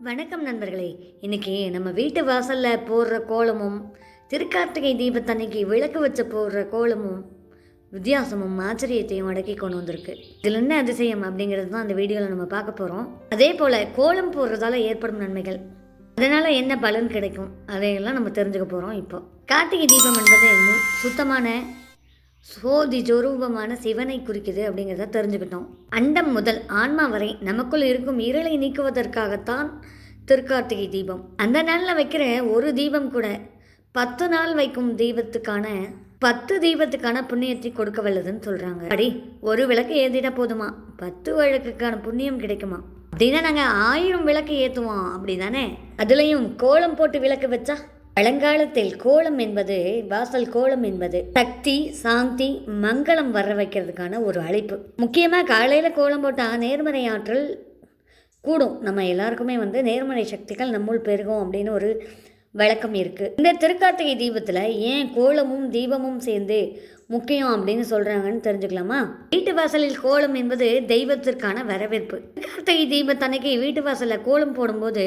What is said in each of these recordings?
வணக்கம் நண்பர்களே. இன்னைக்கு நம்ம வீட்டு வாசலில் போடுற கோலமும் திருக்கார்த்திகை தீபத்தன்னைக்கு விளக்கு வச்சு போடுற கோலமும் வித்தியாசமும் ஆச்சரியத்தையும் அடக்கி கொண்டு வந்திருக்கு. இதில் என்ன அதிசயம் அப்படிங்கிறது தான் அந்த வீடியோவில் நம்ம பார்க்க போகிறோம். அதே போல் கோலம் போடுறதால ஏற்படும் நன்மைகள், அதனால் என்ன பலன் கிடைக்கும், அதையெல்லாம் நம்ம தெரிஞ்சுக்க போகிறோம். இப்போ கார்த்திகை தீபம் என்பது சுத்தமான சோதி ஜொரூபமான சிவனை குறிக்குது அப்படிங்கிறத தெரிஞ்சுக்கிட்டோம். அண்டம் முதல் ஆன்மா வரை நமக்குள் இருக்கும் இருளை நீக்குவதற்காகத்தான் திருக்கார்த்திகை தீபம். அந்த நாளில் வைக்கிற ஒரு தீபம் கூட 10 நாள் வைக்கும் தீபத்துக்கான 10 தீபத்துக்கான புண்ணியத்தை கொடுக்க வல்லதுன்னு சொல்கிறாங்க. அப்படி ஒரு விளக்கு ஏற்றிட்டா போதுமா 10 விளக்குக்கான புண்ணியம் கிடைக்குமா? அப்படின்னா நாங்கள் 1000 விளக்கு ஏற்றுவோம் அப்படி தானே. அதுலேயும் கோலம் போட்டு விளக்கு வச்சா, பழங்காலத்தில் கோலம் என்பது, வாசல் கோலம் என்பது சக்தி, சாந்தி, மங்களம் வர வைக்கிறதுக்கான ஒரு அழைப்பு. முக்கியமாக காலையில் கோலம் போட்டால் நேர்மறை ஆற்றல் கூடும். நம்ம எல்லாருக்குமே நேர்மறை சக்திகள் நம்முள் பெருகும் அப்படின்னு ஒரு வழக்கம் இருக்குது. இந்த திருக்கார்த்திகை தீபத்தில் ஏன் கோலமும் தீபமும் சேர்ந்து முக்கியம் அப்படின்னு சொல்கிறாங்கன்னு தெரிஞ்சுக்கலாமா? வீட்டு வாசலில் கோலம் என்பது தெய்வத்திற்கான வரவேற்பு. கார்த்திகை தீபத்தன்னைக்கு வீட்டு வாசலில் கோலம் போடும்போது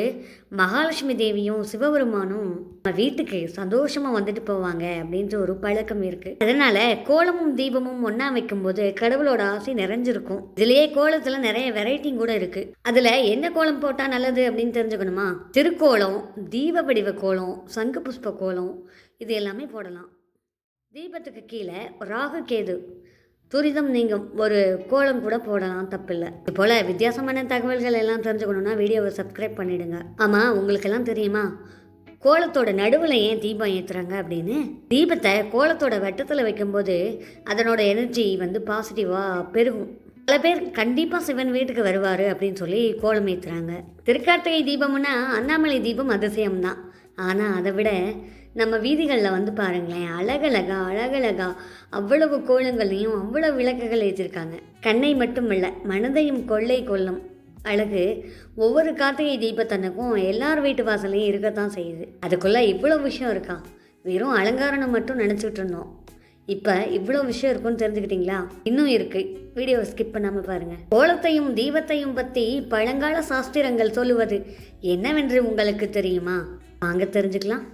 மகாலட்சுமி தேவியும் சிவபெருமானும் நம்ம வீட்டுக்கு சந்தோஷமாக வந்துட்டு போவாங்க அப்படின்ற ஒரு பழக்கம் இருக்குது. அதனால் கோலமும் தீபமும் ஒன்றா வைக்கும்போது கடவுளோட ஆசை நிறைஞ்சிருக்கும். இதுலேயே கோலத்தில் நிறைய வெரைட்டியும் கூட இருக்குது. அதில் என்ன கோலம் போட்டால் நல்லது அப்படின்னு தெரிஞ்சுக்கணுமா? திருக்கோலம், தீப வடிவ கோலம், சங்கு புஷ்ப கோலம், இது எல்லாமே போடலாம். தீபத்துக்கு கீழே ராகு கேது துரிதம் நீங்கும் ஒரு கோலம் கூட போடலாம், தப்பில்லை. இது போல் வித்தியாசமான தகவல்கள் எல்லாம் தெரிஞ்சுக்கணுன்னா வீடியோவை சப்ஸ்கிரைப் பண்ணிவிடுங்க. ஆமாம், உங்களுக்கெல்லாம் தெரியுமா கோலத்தோட நடுவில் ஏன் தீபம் ஏற்றுறாங்க அப்படின்னு? தீபத்தை கோலத்தோட வெட்டத்தில் வைக்கும்போது அதனோட எனர்ஜி பாசிட்டிவாக பெருகும். பல பேர் கண்டிப்பாக சிவன் வீட்டுக்கு வருவார் அப்படின்னு சொல்லி கோலம் ஏற்றுறாங்க. திருக்கார்த்திகை தீபம்னா அண்ணாமலை தீபம் அதிசயம்தான். ஆனால் அதை விட நம்ம வீதிகளில் பாருங்களேன், அழகழகா அவ்வளவு கோலங்களையும் அவ்வளவு விளக்குகள் ஏற்றிருக்காங்க. கண்ணை மட்டும் இல்லை, மனதையும் கொள்ளை கொள்ளும் அழகு ஒவ்வொரு கார்த்திகை தீபத்தன்னைக்கும் எல்லார் வீட்டு வாசலையும் இருக்கத்தான் செய்யுது. அதுக்குள்ளே இவ்வளோ விஷயம் இருக்கா? வெறும் அலங்காரம் மட்டும் நினச்சிக்கிட்டு இருந்தோம். இப்போ இவ்வளோ விஷயம் இருக்குன்னு தெரிஞ்சுக்கிட்டீங்களா? இன்னும் இருக்குது, வீடியோவை ஸ்கிப் பண்ணாமல் பாருங்கள். கோலத்தையும் தீபத்தையும் பற்றி பழங்கால சாஸ்திரங்கள் சொல்லுவது என்னவென்று உங்களுக்கு தெரியுமா? வாங்க தெரிஞ்சுக்கலாம்.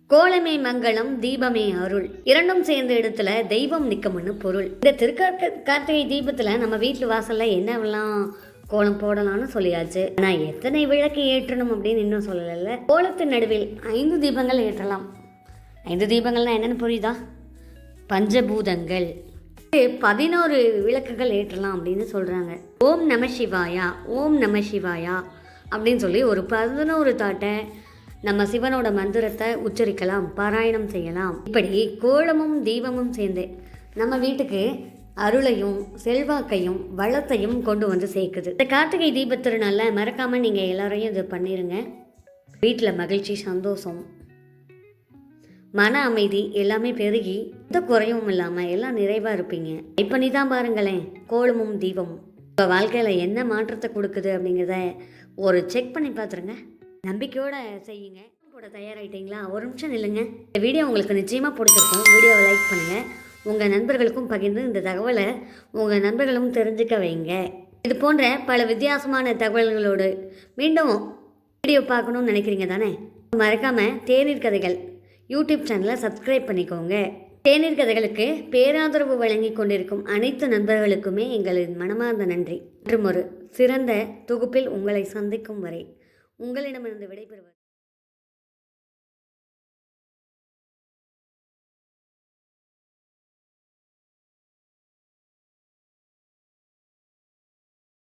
கோலமே மங்களம், தீபமே அருள், இரண்டும் சேர்ந்த இடத்துல தெய்வம் நிற்கும்னு பொருள். இந்த திருக்கார்த்திகை தீபத்தில் நம்ம வீட்டு வாசலில் என்னவெல்லாம் கோலம் போடலாம்னு சொல்லியாச்சு. ஆனால் எத்தனை விளக்கு ஏற்றணும் அப்படின்னு இன்னும் சொல்லலை. கோலத்தின் நடுவில் 5 தீபங்கள் ஏற்றலாம். 5 தீபங்கள்னால் என்னென்னு புரியுதா? பஞ்சபூதங்கள் 11 விளக்குகள் ஏற்றலாம் அப்படின்னு சொல்கிறாங்க. ஓம் நம சிவாயா, ஓம் நம சிவாயா அப்படின்னு சொல்லி ஒரு 11 தாட்டை நம்ம சிவனோட மந்திரத்தை உச்சரிக்கலாம், பாராயணம் செய்யலாம். இப்படி கோலமும் தீபமும் சேர்ந்து நம்ம வீட்டுக்கு அருளையும் செல்வாக்கையும் வளத்தையும் கொண்டு வந்து சேர்க்குது. இந்த கார்த்திகை தீபத்திருநாளில் மறக்காமல் நீங்கள் எல்லாரையும் இது பண்ணிடுங்க. வீட்டில் மகிழ்ச்சி, சந்தோஷம், மன அமைதி எல்லாமே பெருகி எந்த குறையும் இல்லாமல் எல்லாம் நிறைவாக இருப்பீங்க. இப்போ நீ தான் பாருங்களேன், கோலமும் தீபமும் உங்கள் வாழ்க்கையில் என்ன மாற்றத்தை கொடுக்குது அப்படிங்கிறத ஒரு செக் பண்ணி பார்த்துருங்க. நம்பிக்கையோடு செய்யுங்க. போட தயாராகிட்டீங்களா? ஒரு நிமிஷம் இல்லைங்க. இந்த வீடியோ உங்களுக்கு நிச்சயமாக பிடிச்சிருக்கும். வீடியோவை லைக் பண்ணுங்கள். உங்கள் நண்பர்களுக்கும் பகிர்ந்து இந்த தகவலை உங்கள் நண்பர்களும் தெரிஞ்சுக்க வைங்க. இது போன்ற பல வித்தியாசமான தகவல்களோடு மீண்டும் வீடியோ பார்க்கணுன்னு நினைக்கிறீங்க தானே? மறக்காமல் தேநீர் கதைகள் யூடியூப் சேனலை சப்ஸ்கிரைப் பண்ணிக்கோங்க. தேநீர் கதைகளுக்கு பேராதரவு வழங்கி கொண்டிருக்கும் அனைத்து நண்பர்களுக்குமே எங்களின் மனமார்ந்த நன்றி. மற்றும் ஒரு சிறந்த தொகுப்பில் உங்களை சந்திக்கும் வரை உங்களிடமிருந்து விடைபெறுவது